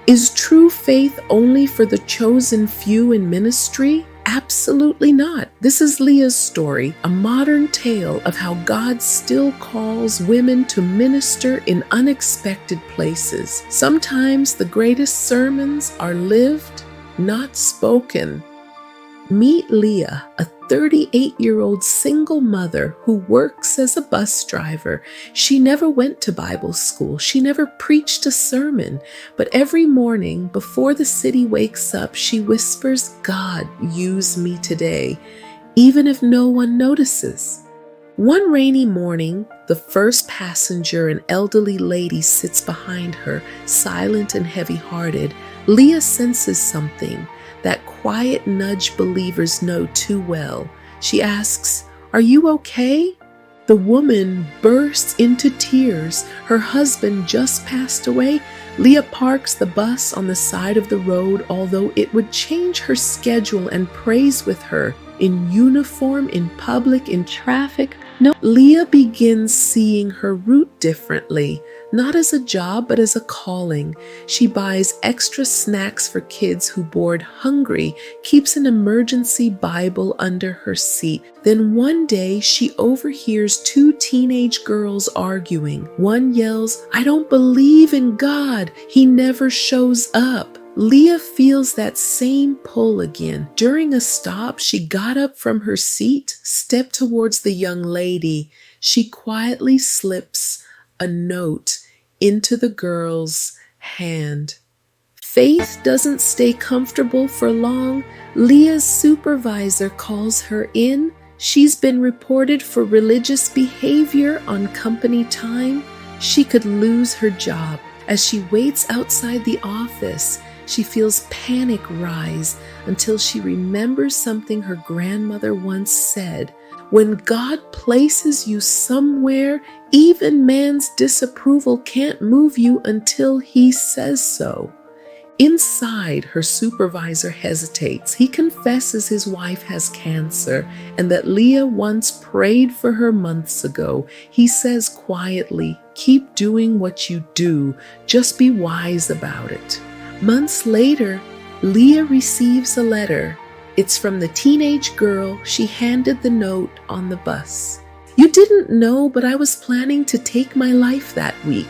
Is true faith only for the chosen few in ministry? Absolutely not. This is Leah's story, a modern tale of how God still calls women to minister in unexpected places. Sometimes the greatest sermons are lived, not spoken. Meet Leah, a 38-year-old single mother who works as a bus driver. She never went to Bible school. She never preached a sermon. But every morning before the city wakes up, she whispers, "God, use me today," even if no one notices. One rainy morning, the first passenger, an elderly lady, sits behind her, silent and heavy-hearted. Leah senses something, that quiet nudge believers know too well. She asks, "Are you okay?" The woman bursts into tears. Her husband just passed away. Leah parks the bus on the side of the road, although it would change her schedule, and prays with her. In uniform, in public, in traffic. No, Leah begins seeing her route differently, not as a job, but as a calling. She buys extra snacks for kids who board hungry, keeps an emergency Bible under her seat. Then one day she overhears two teenage girls arguing. One yells, "I don't believe in God. He never shows up." Leah feels that same pull again. During a stop, she got up from her seat, stepped towards the young lady. She quietly slips a note into the girl's hand. Faith doesn't stay comfortable for long. Leah's supervisor calls her in. She's been reported for religious behavior on company time. She could lose her job. As she waits outside the office, she feels panic rise until she remembers something her grandmother once said. When God places you somewhere, even man's disapproval can't move you until he says so. Inside, her supervisor hesitates. He confesses his wife has cancer and that Leah once prayed for her months ago. He says quietly, "Keep doing what you do. Just be wise about it." Months later, Leah receives a letter. It's from the teenage girl she handed the note on the bus. "You didn't know, but I was planning to take my life that week.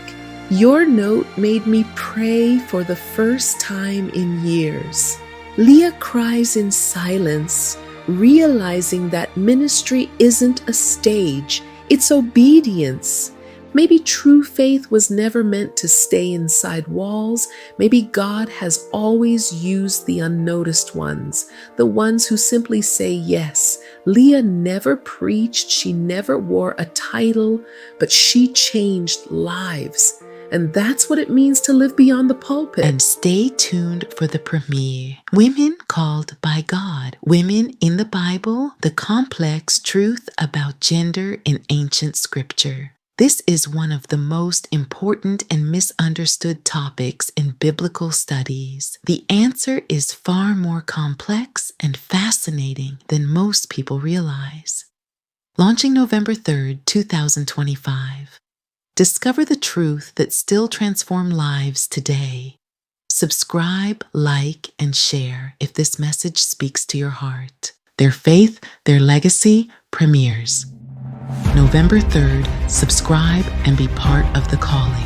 Your note made me pray for the first time in years." Leah cries in silence, realizing that ministry isn't a stage, it's obedience. Maybe true faith was never meant to stay inside walls. Maybe God has always used the unnoticed ones, the ones who simply say yes. Leah never preached, she never wore a title, but she changed lives. And that's what it means to live beyond the pulpit. And stay tuned for the premiere. Women Called by God. Women in the Bible, the complex truth about gender in ancient scripture. This is one of the most important and misunderstood topics in biblical studies. The answer is far more complex and fascinating than most people realize. Launching November 3rd, 2025. Discover the truth that still transforms lives today. Subscribe, like, and share if this message speaks to your heart. Their faith, their legacy premieres November 3rd. Subscribe and be part of the calling.